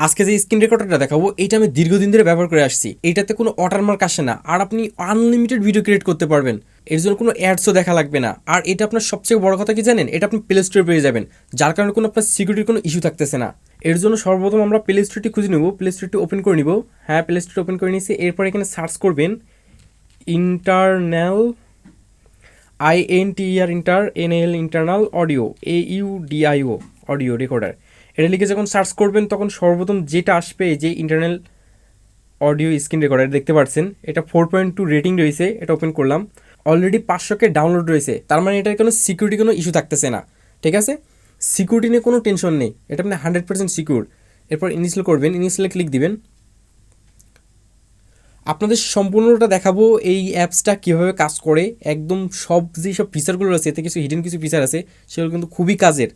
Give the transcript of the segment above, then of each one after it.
আজকে যে স্ক্রিন রেকর্ডারটা দেখাবো এটা আমি দীর্ঘদিন ধরে ব্যবহার করে আসছি। এটাতে কোনো ওয়াটারমার্ক আসে না, আর আপনি আনলিমিটেড ভিডিও ক্রিয়েট করতে পারবেন। এর জন্য কোনো অ্যাডসও দেখা লাগবে না। আর এটা আপনার সবচেয়ে বড় কথা কি জানেন, এটা আপনি প্লে স্টোরে পেয়ে যাবেন, যার কারণে কোনো আপনার সিকিউরিটির কোনো ইস্যু থাকতেছে না। এর জন্য সর্বপ্রথম আমরা প্লে স্টোরটি খুঁজে নেব, প্লে স্টোরটি ওপেন করে নিব। হ্যাঁ, প্লে স্টোর ওপেন করে নিয়েছি। এরপর এখানে সার্চ করবেন internal internal audio AUDIO audio recorder. এটা লিখে যখন সার্চ করবেন তখন সর্বপ্রথম যেটা আসবে যে ইন্টারনাল অডিও স্ক্রিন রেকর্ডার দেখতে পাচ্ছেন, এটা 4.2 রেটিং রয়েছে। এটা ওপেন করলাম, অলরেডি 500K ডাউনলোড রয়েছে। তার মানে এটার কোনো সিকিউরিটি কোনো ইস্যু থাকতেছে না। ঠিক আছে, সিকিউরিটি নিয়ে কোনো টেনশন নেই, এটা আপনি 100% সিকিউর। এরপর ইনস্টল করবেন, ইনস্টলে ক্লিক দিবেন। আপনাদের সম্পূর্ণটা দেখাবো এই অ্যাপসটা কীভাবে কাজ করে। একদম সব যেসব ফিচারগুলো আছে, এতে কিছু হিডেন কিছু ফিচার আছে, সেগুলো কিন্তু খুবই কাজের।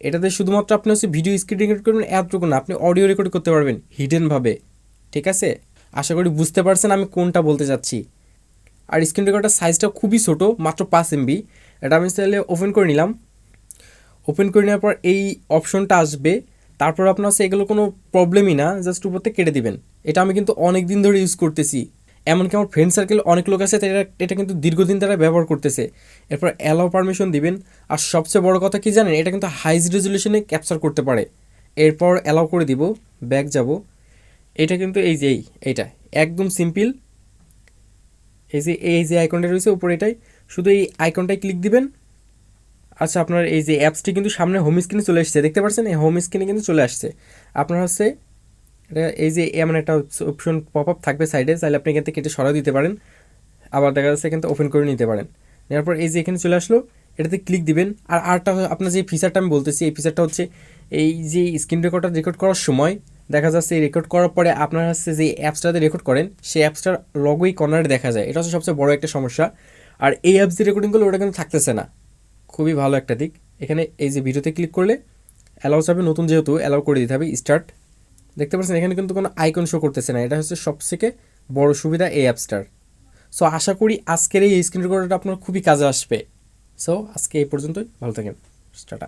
এটাতে শুধুমাত্র আপনি ভিডিও স্ক্রিন রেকর্ড করবেন এতটুকু না, আপনি অডিও রেকর্ড করতে পারবেন হিডেনভাবে। ঠিক আছে, আশা করি বুঝতে পারছেন আমি কোনটা বলতে চাচ্ছি। আর স্ক্রিন রেকর্ডার সাইজটা খুবই ছোটো, মাত্র 5 MB। এটা আমি চাইলে ওপেন করে নিলাম। ওপেন করে নেওয়ার পর এই অপশনটা আসবে। তারপর আপনার এগুলো কোনো প্রবলেমই না, জাস্ট উপরতে কেটে দিবেন। এটা আমি কিন্তু অনেক দিন ধরে ইউজ করতেছি, এমনকি আমার ফ্রেন্ড সার্কেল অনেক লোক আছে এটা কিন্তু দীর্ঘদিন তারা ব্যবহার করতেছে। এরপর অ্যালাও পারমিশন দিবেন। আর সবচেয়ে বড় কথা কি জানেন, এটা কিন্তু হাইজ রেজলিউশনে ক্যাপচার করতে পারে। এরপর অ্যালাও করে দিব, ব্যাক যাব। এটা কিন্তু এইটা একদম সিম্পল। এই যে আইকনটা রয়েছে উপরে, এটাই শুধু এই আইকনটায় ক্লিক দিবেন। আচ্ছা, আপনার এই যে অ্যাপসটি কিন্তু সামনে হোম স্ক্রিনে চলে এসেছে, দেখতে পাচ্ছেন? এই হোম স্ক্রিনে কিন্তু চলে আসছে। আপনার এটা এই যে এমন একটা অপশন পপ আপ থাকবে সাইডে, চাইলে আপনি এখান থেকে কেটে সরাও দিতে পারেন, আবার দেখা যাচ্ছে কিন্তু ওপেন করে নিতে পারেন। নেওয়ার পর এই যে এখানে চলে আসলো, এটাতে ক্লিক দিবেন। আর আরটা আপনার যে ফিচারটা আমি বলতেছি, এই ফিচারটা হচ্ছে এই যে স্ক্রিন রেকর্ডার রেকর্ড করার সময় দেখা যাচ্ছে এই রেকর্ড করার পরে আপনার যে অ্যাপসটাতে রেকর্ড করেন সেই অ্যাপসটার লগোই কর্নারে দেখা যায়। এটা হচ্ছে সবচেয়ে বড় একটা সমস্যা। আর এই অ্যাপস যে রেকর্ডিংগুলো ওটা কিন্তু থাকতেছে না, খুবই ভালো একটা দিক। এখানে এই যে ভিডিওতে ক্লিক করলে অ্যালাউ যাবে, নতুন যেহেতু অ্যালাউ করে দিতে হবে, স্টার্ট। দেখতে পাচ্ছেন এখানে কিন্তু কোনো আইকন শো করতেছে না। এটা হচ্ছে সবথেকে বড় সুবিধা এই অ্যাপসটার। সো আশা করি আজকের এই স্ক্রিন রেকর্ডারটা আপনার খুবই কাজে আসবে। সো আজকে এই পর্যন্তই, ভালো থাকেন, টাটা।